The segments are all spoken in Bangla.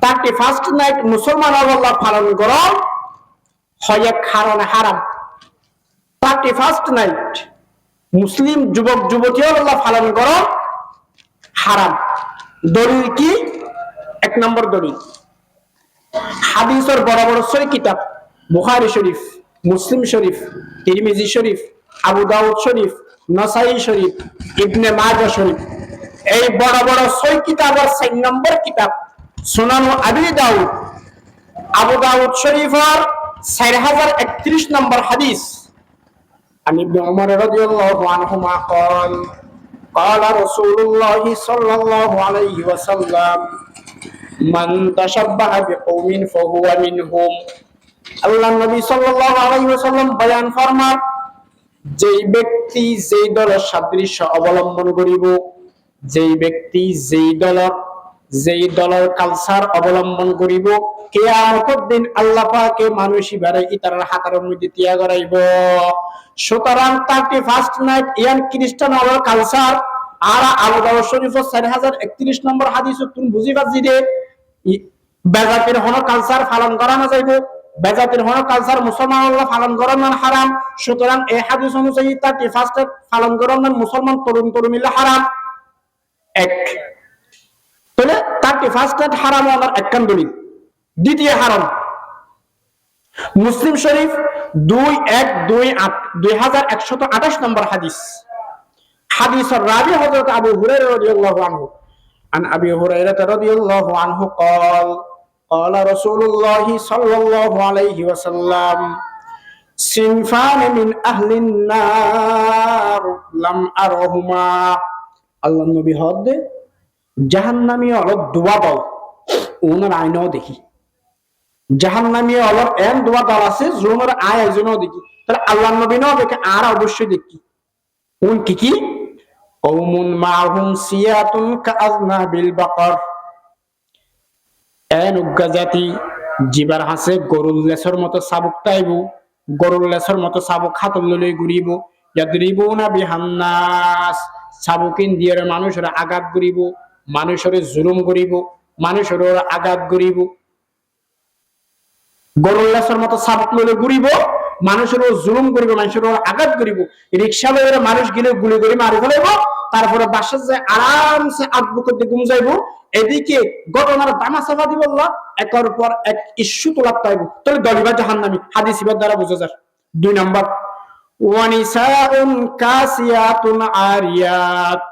31st নাইট মুসলমান আল্লাহ পালন করো হয় কারণে হারাম। 31st নাইট মুসলিম যুবক যুবতী আল্লাহ পালন করো হারাম। দলিল কি? 1 নম্বর দলিল হাদিসের বড় বড় সহি কিতাব বুখারী শরীফ, মুসলিম শরীফ, তিরমিজি শরীফ, আবু দাউদ শরীফ, নাসাই শরীফ, ইবনে মাজাহ শরীফ, এই বড় বড় সহি কিতাবের 4 নম্বর কিতাব সুনান আবি দাউদ, আবু দাউদ শরীফের 4031 নম্বর হাদিস عن ابن عمر رضي الله عنهما قال قال رسول الله صلى الله عليه وسلم من تشبه بقوم فهو منهم। আল্লাহ নবী সাল্লাল্লাহু আলাইহি ওয়াসাল্লাম বয়ান ফরমান, যেই ব্যক্তি যেই দলের সাদৃশ্য অবলম্বন করিব, যেই ব্যক্তি যেই দলের কালচার অবলম্বন করিব, কিয়ামতের দিন আল্লাহ পাকে মানুষই বারে ইতার হাতের মধ্যে তিয়া করাইব। সুতরাং 31st নাইট ইয়ান খ্রিস্টান হওয়ার কালচার আর আবু দাউদ শরীফের 4031 নম্বর হাদিস তুমি বুঝি পাচ্ছি যে বেজাতির হন কালচার পালন করা না যাইব, বেজাতির হন কালচার মুসলমান আল্লাহ পালন করার মান হারাম। সুতরাং এই হাদিস অনুযায়ী 31st পালন করার মান মুসলমান তরুণ তরুণীরা হারাম। এক তাহলে 31st নাইট হারাম হওয়ার একখান দলিল। দ্বিতীয় হারাম মুসলিম শরীফ 2128 নম্বর হাদিস। হাদিসের রাবি হযরত আবু হুরায়রা রাদিয়াল্লাহু আনহু عن أبي هريرة رضي الله عنه قال قال رسول الله صلى الله عليه وسلم صنفان من أهل النار لم أرهما। আল্লাহ নবী হদ জাহান্নামী অলপ দুয়া দল ওনার আইনও দেখি, জাহান্নামী অলপ এন দুয়া দল আছে জোনের আয় একজনও দেখি, তাহলে আল্লাহ নবী নাও দেখে আর অবশ্যই দেখি কোন কি কি কওমুন মাহুম সিয়াতুন কাআযনাবিল বাকার, এন উগ্গাজাতি জিবার হাসে গরুর লেসর মতো সাবুক তাইব, গরুর লেসর মতো সাবুক হাতল লই ঘুরিব, ইয়াদরিবুনা বিহান্নাস সাবুকিন দিয়ে মানুষের আঘাত করিব, মানুষের জুলুম করিব, মানুষের আঘাত করিব। গরুর লেসর মতো সাবুক লই ঘুরিব, মানুষের জুলুম করিব, মানুষের আঘাত করিব, রিক্সা লইরে মানুষ গিলে গুলি করে মারি ফেলাইব, তারপরে বাসার যে আরামসে আদবু করতে ঘুম যাইব। এদিকে ঘটনার দামাসাফা দিব আল্লাহ একের পর এক ইস্যু তোলার পাইব। তাহলে দলিবা জাহান্নামী হাদিস ইবার দ্বারা বোঝা যায়। 2 নম্বর ওয়ানিসাউন কাসিয়াতুন আরিয়াত,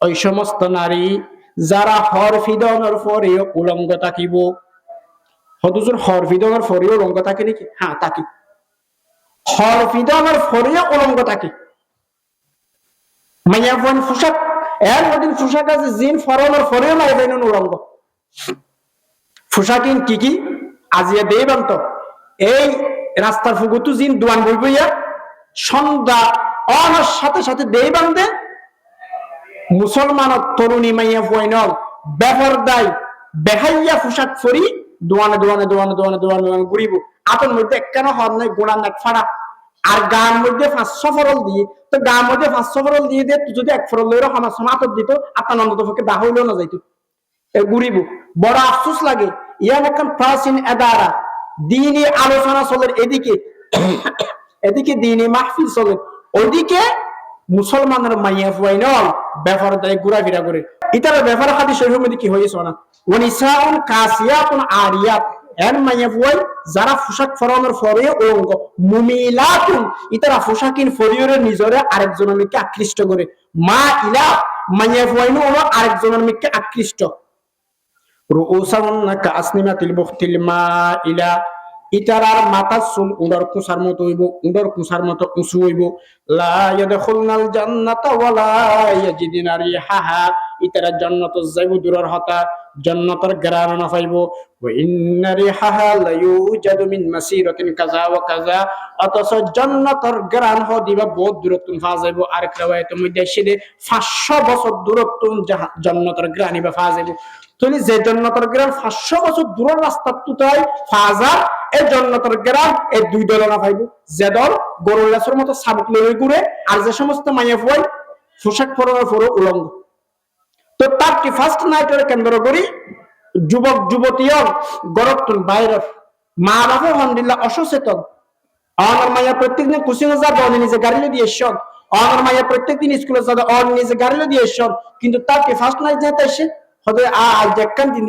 ওই সমস্ত নারী যারা হরফিদনের পরে উলঙ্গ থাকিব। হদুজুর হরফিদনের পরে উলঙ্গ থাকে নাকি? হ্যাঁ তাকি, হরফিদনের পরে উলঙ্গ থাকে। মাইয়া ফোন পোশাক এর মধ্যে পোশাক আছে জিন ফরনের পরেও নাই বেনুন উলঙ্গ। পোশাকিন কি কি আজিয়া দেবান তো এই রাস্তার ফুগুতু জিন দোয়ান বই বইয়া সন্ধ্যা অনার সাথে সাথে দেই বান্ধে মুসলমান তরুণী মাইয়া ফোইনল ব্যবহার দায় বেহাইয়া পোশাক ফরি দোয়ানে দোয়ানে দোয়ানে দোয়ানে দোয়ানে দোয়ানে ঘুরিব। আতর মধ্যে একখান হর নাই গোড়া নাক ফাড়া, আর গান মধ্যে 500 ফরল দিয়ে, তো গান মধ্যে 500 ফরল দিয়ে দিয়ে যদি 1 ফরল লইরো আমার সমাতর দিত আপনার নন্দত পক্ষে দা হইলেও না যাইতো ঘুরিব। বড় আফসোস লাগে ইয়ান একখান প্রাচীন এদারা দিনী আলোচনা চলে, এদিকে এদিকে দিনী মাহফিল চলে, ওইদিকে মুসলমানের মাইয়া ফুয়াইনল ব্যাপার দেয় ঘোরাফেরা করে। ইতার ব্যাপার হাদিস শরীফের মধ্যে কি হয়েছে না ওয়ানিসাউন কাসিয়াতুন আরিয়াত, এর মাইয়া ফুয়াই যারা পোশাক ফরনের পরে উলঙ্গ, মুমিলাতুন ইতারা পোশাকিন ফরিয়রে নিজরে আরেকজনের মিকে আকৃষ্ট করে, মা ইলা মাইয়া ফুয়াইনো হলো আরেকজনের মিকে আকৃষ্ট। রুউসাউন্না কাসনিমাতিল বুখতিল মা ইলা, ইতারার মাথার চুল উডার কুসার মতো হইব, উডার কুসার মতো উঁচু হইব। লা ইয়াদখুলনাল জান্নাতা ওয়ালা ইয়াজিদিনা রিহাহা, ইতারা জান্নাত যাইব দূরের হতা, জান্নাতের ঘ্রাণ না পাইব। ওয়া ইন্না রিহাহা লা ইউজাদু মিন মাসিরাতিন কাযা ওয়া কাযা, অতঃ জান্নাতের ঘ্রাণ হদিবা বহুত দূরত্ব পাওয়া যাইব। আর riwayat মধ্যে এসে 500 বছর দূরত্ব জান্নাতের ঘ্রাণই পাওয়া যাইব। তাহলে যে জান্নাতের ঘ্রাণ 500 বছর দূরের রাস্তা তুতাই ফাজা, এই জান্নাতের ঘ্রাণ এই 2 দল না পাইব। যে দল গরুর লেসের মতো সাবুক লয়ে ঘুরে, আর যে সমস্ত মাইয়া ফুয়াই পোশাক পরনের পরে উলঙ্গ। তো 31st নাইটের কেন্দ্র করি যুবক যুবতীও গরতুন বাইরের মা বাবা আলহামদুলিল্লাহ অসচেতন আমার মাইয়া প্রত্যেকদিন কুচিং যাবে অনে নিজে গাড়ি দিয়ে এসব আমার মাইয়া প্রত্যেকদিন স্কুলে যাবে অন নিজে গাড়ি দিয়ে এসব কিন্তু তার কি ফার্স্ট নাইট যেতে এসে হবে আজ একখান দিন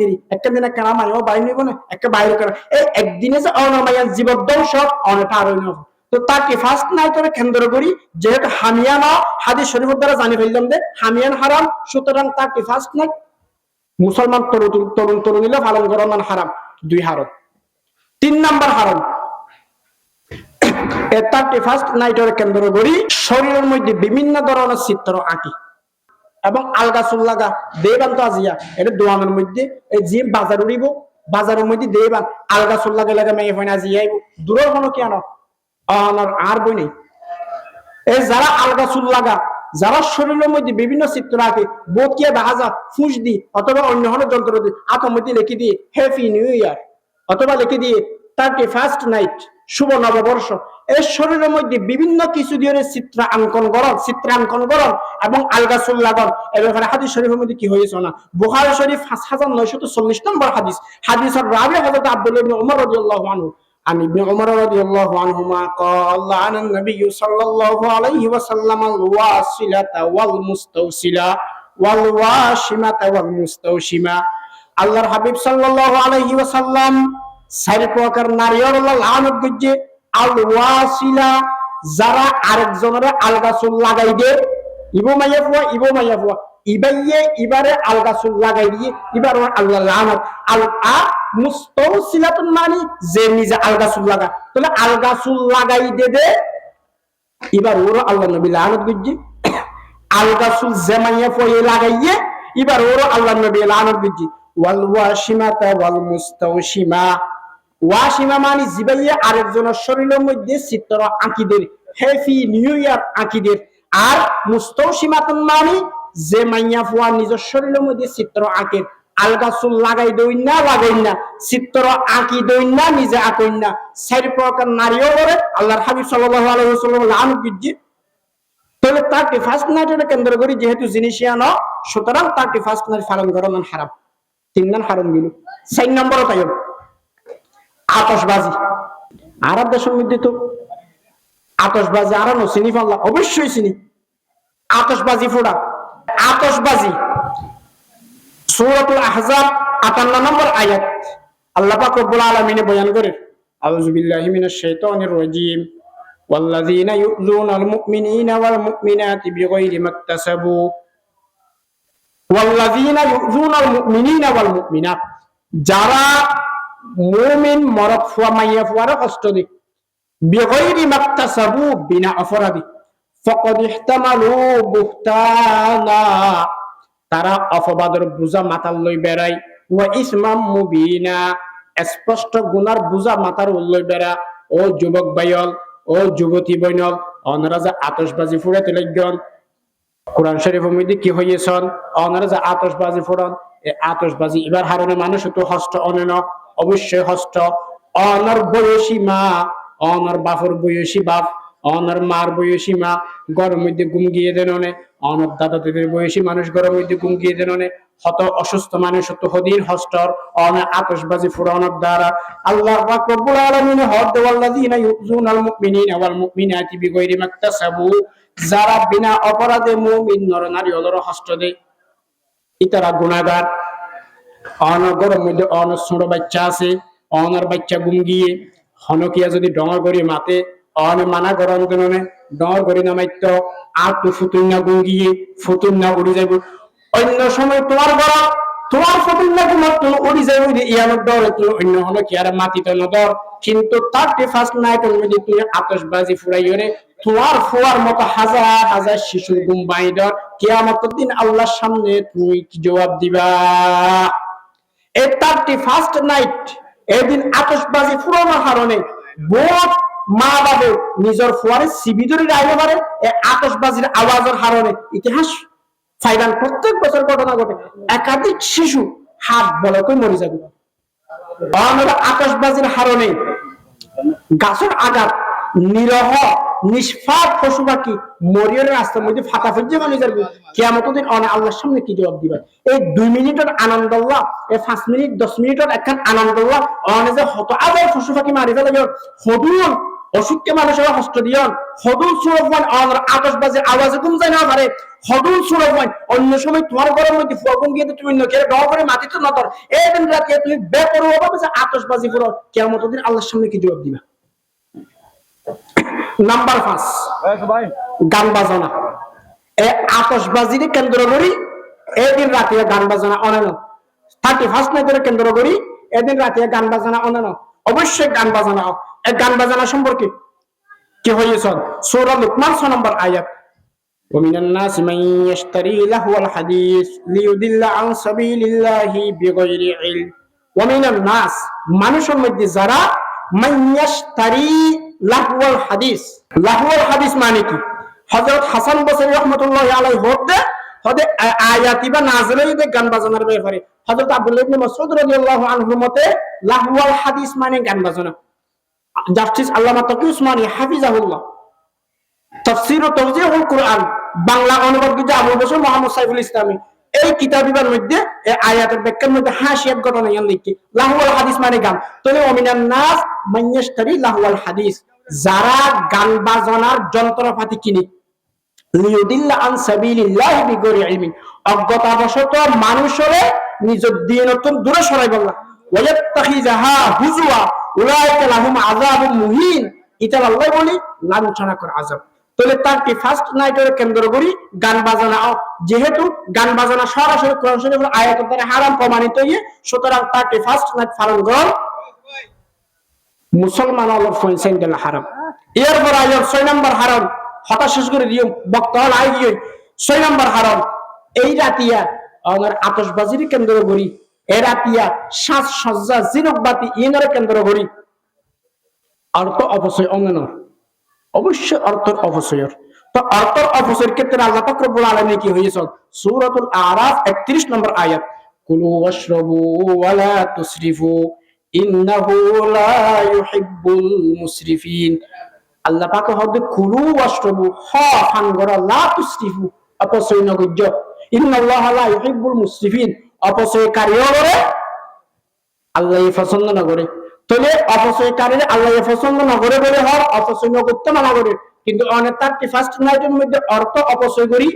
একটা মাইয়াও বাইরে নিব না একটা বাইরে করে এই একদিনে যে আমার মাইয়া জীবদ্দংশ অনেকটা আরো নেব তো তাকে ফার্স্ট নাইটের কেন্দ্র করি যেহেতু হামিয়ানা হাদিস শরীফের দ্বারা জানি ফেললাম যে হামিয়ান হারাম সুতরাং তাকে ফার্স্ট নাইট মুসলমান তরুণ তরুণীরা পালন করার হারাম 2 হারাম 3 নাম্বার হারাম ফার্স্ট নাইটের কেন্দ্র করি শরীরের মধ্যে বিভিন্ন ধরনের চিত্র আঁকি এবং আলগা চুল্লাগা দেবান তো আজিয়া এটা দোয়ানের মধ্যে এই যে বাজার উড়িব বাজারের মধ্যে দেবান আলগা চুল্লাগা লাগে মেয়ে ফোন আজিয়া আইব দূরের কোনো কি আনো অনর আর বই নেই এই যারা আলগা চুল্লাগা যারা শরীরের মধ্যে বিভিন্ন চিত্র আঁকে বোকিয়া বাহাজা ফুস দি অথবা অন্য কোনো যন্ত্র দিয়ে আতমধ্যে লিখে দিয়ে হ্যাপি নিউ ইয়ার অথবা লিখে দিয়ে 31st নাইট শুভ নববর্ষ এই শরীরের মধ্যে বিভিন্ন কিছু দিয়ে চিত্রাঙ্কন করন এবং আলগা চুল্লাগন এ ব্যাপারে হাদিস শরীফের মধ্যে কি হয়েছে না বুখারী শরীফ 5940 নম্বর হাদিসের রাবি হযরত আব্দুল্লাহ ইবনে উমর রাদিয়াল্লাহু আনহু عن ابن عمر رضي الله عنهما قال عن النبي صلى الله عليه وسلم الواصلة والمستوصلة والواشمة والمستوشمة আল্লাহর হাবিব সাল্লাল্লাহু আলাইহি ওয়াসাল্লাম 4 প্রকার নারীর লানত গজ্জে আল ওয়াসিলা যারা আরেকজনের আলগা চুল লাগাই দে ইবো মাইয়া ফুয়া ইবাইয়ে ইবারে আলগা চুল লাগাই দিয়ে ইবার আল্লাহ লানত আল আ মুস্তাওসিলাতুন মানে যে নিজে আলগা চুল লাগা তাহলে আলগা চুল লাগাই দে এবার ওর আল্লাহ নবী লানত গজ্জে আলগা চুল জামাইয়া ফুয়া লাগাইয়ে এবার ওর আল্লাহ নবী লানত গজ্জে ওয়াল ওয়াশিমাতা ওয়াল মুস্তাওশিমা ওয়াশিমা মানে জিবাইয়া আরেকজনের শরীরের মধ্যে চিত্র আঁকিদের হ্যাপি নিউ ইয়ার আঁকিদের আর মুস্তাওশিমাতুন মানে যে মাইয়া ফুয়া নিজের শরীরের মধ্যে চিত্র আঁকে আলগা চুল লাগাই দই না চিত্র আঁকি দই না নিজে আঁকই না 4 প্রকার নারীও করে আল্লাহর হাবিব সাল্লাল্লাহু আলাইহি ওয়াসাল্লাম লানত গজ্জে তাহলে 31st নাইটের কেন্দ্র করে যেহেতু জিনিসিয়ানো সুতরাং 31st নাইট পালন করা হারাম 3 নাম হারাম গেল 4 নম্বর তাই আতশবাজি আরব দেশের মধ্যে তো আতশবাজি আর চিনি পাল্লা অবশ্যই চিনি আতশবাজি ফোড়া আতশবাজি সূরাতুল আহজাব 58 নম্বর আয়াত আল্লাহ পাক রব্বুল আলামিন বয়ান করে আউযু বিল্লাহি মিনাশ শাইতানির রাজীম ওয়াল্লাযীনা ইউযুনাল মুমিনিনা ওয়াল মুমিনাতি বিগাইরি মাকতাসাবু ওয়াল্লাযীনা ইউযুনাল মুমিনিনা ওয়াল মুমিনাত যারা মুমিন মরদ ফুয়া মাইয়া ফুয়ারে কষ্ট দেয় বিগাইরি মাকতাসাবু বিনা অপরাধী ফাকাদ ইহতামালু বুহতানা তারা অপবাদের বোঝা মাথার লই বেড়ায় ওয়া ইসমাম মুবিনা স্পষ্ট গুনার বোঝা মাথার লই বেড়া ও যুবক ভাইয়ল ও যুবতী বইনল অনারা যে আতশবাজি ফুড়াতে লাগন কোরআন শরীফের মধ্যে কি হইয়েছন অনারা যে আতশবাজি ফুড়ন এই আতশবাজি এবার হারনে মানুষ তো হস্ত অনেন অবশ্যই হস্ত অনার বয়সী মা অনার বাপর বয়সী বাপ অনার মার বয়সী মা ঘরের মধ্যে ঘুম গিয়ে দেন অনার দাদা দাদের বয়সী মানুষ ঘরের মধ্যে ঘুম গিয়ে দেন হত অসুস্থ মানুষ তো হদির হস্তর অনার আতশবাজি ফুরানোর দ্বারা আল্লাহ পাক রব্বুল আলামিন হদ ওয়াল্লাযিনা ইউযুনাল মুমিনিনা ওয়াল মুমিনাতি বিগাইরি মাকতাসাবু যারা বিনা অপরাধে মুমিন নর নারী ওদের হস্ত দেয় ইতারা গুনাহগার অনার ঘরের মধ্যে অনার ছোট বাচ্চা আছে অনার বাচ্চা ঘুম গিয়ে হনকিয়া যদি ডঙর করি মাতে অনে মানা গরম কেন ডর করি নামাইত আর তো ফুতুন না গঙ্গিয়ে ফুতুন না উড়ে যাইব অন্য সময় তোমার গরম তোমার ফুতুন না তোমার তো উড়ে যাইব ইয়ানোর ডর তো অন্য হলো কি আর মাটিতে নদর কিন্তু 31st নাইটের মধ্যে তুমি আতশবাজি ফুরাইরে তোমার ফুয়ার মতো হাজার হাজার শিশুর ঘুম বাইদর কিয়ামতের দিন আল্লাহর সামনে তুমি কি জবাব দিবা এই 31st নাইট এদিন আতশবাজি ফুরানোর কারণে বহুত মা বাবা নিজের ফুয়ারে সিবি ধরে রাখতে পারে এই আতশবাজির আওয়াজের কারণে ইতিহাস ফাইনাল প্রত্যেক বছর ঘটনা ঘটে একাধিক শিশু হাত বলকে মরে যাবে আতশবাজির কারণে গাছের আঘাত নিরহ নিষ্পাপ পশু পাখি মরিয়র রাস্তার মধ্যে ফাটা ফুজে মানে যাবে কিয়ামত দিন আল্লাহর সামনে কি জবাব দিবা এই 2 মিনিটের আনন্দ আল্লাহ এই 5 মিনিট 10 মিনিটের একখান আনন্দ আল্লাহ যে হত আবার পশু পাখি মারি ফেলে হদুল অসুখকে মানুষের হস্ত দিয়ন হদুল সুরফান আতশবাজি আওয়াজে ঘুম যায় না পারে হদুল সুরফান অন্য সময় তোমার ঘরের মধ্যে ফুয়াগুন গিয়ে তুমি অন্য কেউ ডর করে মাটিতে নতর এই দিন রাতে তুমি বেপরোয়া ভাবে আতশবাজি করো কিয়ামত দিন আল্লাহর সামনে কি জবাব দিবা নাম্বার 5 গান বাজনা এই আতশবাজিকে কেন্দ্র করি এদিন রাতে গান বাজনা অনেন 31 নাইটের কেন্দ্র করি এদিন রাতে গান বাজনা অনেন অবশ্যই গান বাজনা এই গান বাজনা সম্পর্কে কি হয়েছে সূরা লুকমান 6 নম্বর আয়াত ومن الناس من يشتري لهو الحديث ليضل عن سبيل الله بغير علم ومن الناس মানুষের মধ্যে যারা من يشتري لهو الحديث মানে কি হযরত হাসান বসরি রাহমাতুল্লাহি আলাইহি হতে আয়াতি বা নাযিলে গান বাজনার ব্যাপারে হযরত আব্দুল্লাহ ইবনে মাসউদ রাদিয়াল্লাহু আনহু মতে লাহওয়াল হাদিস মানে গান বাজনা জাস্টিস আল্লামা তকি উসমানী হাফিজাহুল্লাহ তাফসীর ও তাওজীহুল কুরআন বাংলা অনুবাদ কি আবুল বশর মোহাম্মদ সাইফুল ইসলামী এই কিতাবিবার মধ্যে এই আয়াতের ব্যাখ্যার মধ্যে হাসিয়াত ঘটনা ইয়ান লিখি লাহওয়াল হাদিস মানে গান তবে ওমিনান নাস মাইয়াশতারি লাহওয়াল হাদিস যারা গান বাজনার যন্ত্রপাতি কিনে লিউদিল্লা আন সাবিলিল্লাহি বিগৈরি ইলমিন অজ্ঞতাবশত মানুষের নিজের দ্বীনতম দূরে সরাই বললা ওয়ায়াত্তাখিজাহা হুজুয়া উলাইকা লাহুম আযাবুম মুহিন এটা আল্লাহ বলি লাঞ্ছনা কর আযাব তাহলে তার কি ফার্স্ট নাইটের কেন্দ্র করি গান বাজনা যেহেতু গান বাজনা সরাসরি কোরআন শরীফের আয়াতের দ্বারা হারাম প্রমাণিত হয়ে সুতরাং তার কি ফার্স্ট নাইট পালন কর মুসলমান আল্লাহ ফইছেন দিল হারাম এরপর আয়াত 6 নম্বর হারাম হঠাৎ শেষ করে দিও বক্তা লাই গিয়ে 6 নম্বর হারাম এই রাতিয়া আমার আতশবাজির কেন্দ্র করি এই রাতিয়া সাজ সজ্জা জিনকবাতি ইনার কেন্দ্র করি অর্থ অপচয় অঙ্গন অবশ্যই অর্থের অপচয়ের তো অর্থের অপচয়ের ক্ষেত্রে আল্লাহ পাক রব্বুল আলামিন কি হয়েছে সূরাতুল আরাফ 31 নম্বর আয়াত কুলু ওয়াশরাবু ওয়া লা তুসরিফু ইন্নাহু লা ইউহিব্বুল মুসরিফিন আল্লাহ পাক হদে কুলু ওয়াশরাবু পান করা লা তুসরিফু অপচয় নগজ্য ইন্নাল্লাহা লা ইউহিব্বুল মুসরিফিন অপচয়কারীও করে আল্লাহ পছন্দ না করে তাহলে অপচয়কারীরা আল্লাহ পছন্দ না করে বলে হয় অপচয় করতে মানা করে কিন্তু অনেক 31 নাইটের মধ্যে অর্থ অপচয় করি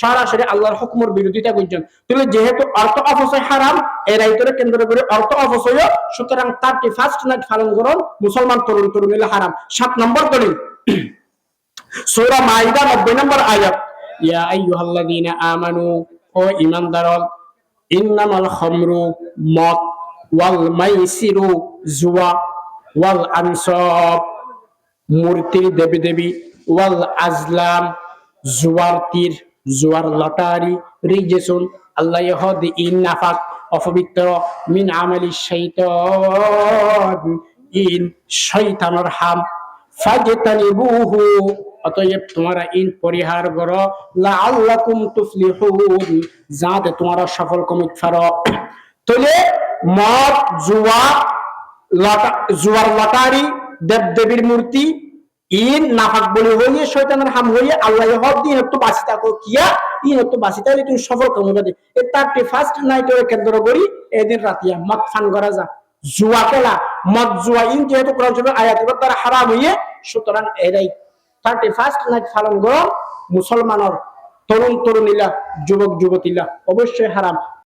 সরাসরি আল্লাহর হুকুমের বিরোধিতা করছেন তাহলে যেহেতু অর্থ অপচয় হারাম এর আইতরে কেন্দ্র করে অর্থ অপচয় সুতরাং 31 নাইট পালন করুন মুসলমান তরুণ তরুণীরা হারাম 7 নম্বর দলিল সূরা মাইদা 90 নম্বর আয়াত ইয়া আইয়ুহাল্লাযীনা আমানু ও ঈমানদারগণ ইন্নামাল খামরু মদ ওয়াল মাইসিরু জুয়া ওয়াল আনসাব মূর্তির দেবী দেবী ওয়াল আজলাম জুয়ার তীর জুয়ার লটারি রিজেসুন আল্লাহ ইহদি নাফাক অপবিত্র মিন আমালি শাইতান ইন শয়তানের হাম ফাজতানিবুহু অতএব তোমরা ইন পরিহার করো লাআল্লাকুম তুফলিহুন যাতে তোমরা সফল কমিত পারো তাহলে মদ জুয়া জুয়ার লটারি দেবদেবীর মূর্তি ইন নাফাক বলে হইয়ে শয়তানের হাম হইয়ে আল্লাহ হদ দিন একটু বাঁচি থাকো কিয়া ইন একটু বাঁচি থাকলে তুমি সফল কমিবে দে এই 31 নাইটের কেন্দ্র করি এদিন রাতিয়া মদ ফান করা যা জুয়া খেলা মদ জুয়া ইন যেহেতু কোরআন শরীফের আয়াত দ্বারা হারাম হইয়ে সুতরাং এরাই 31 নাইট পালন করো মুসলমানের তরুণ তরুণীরা যুবক যুবতীরা অবশ্যই হারাম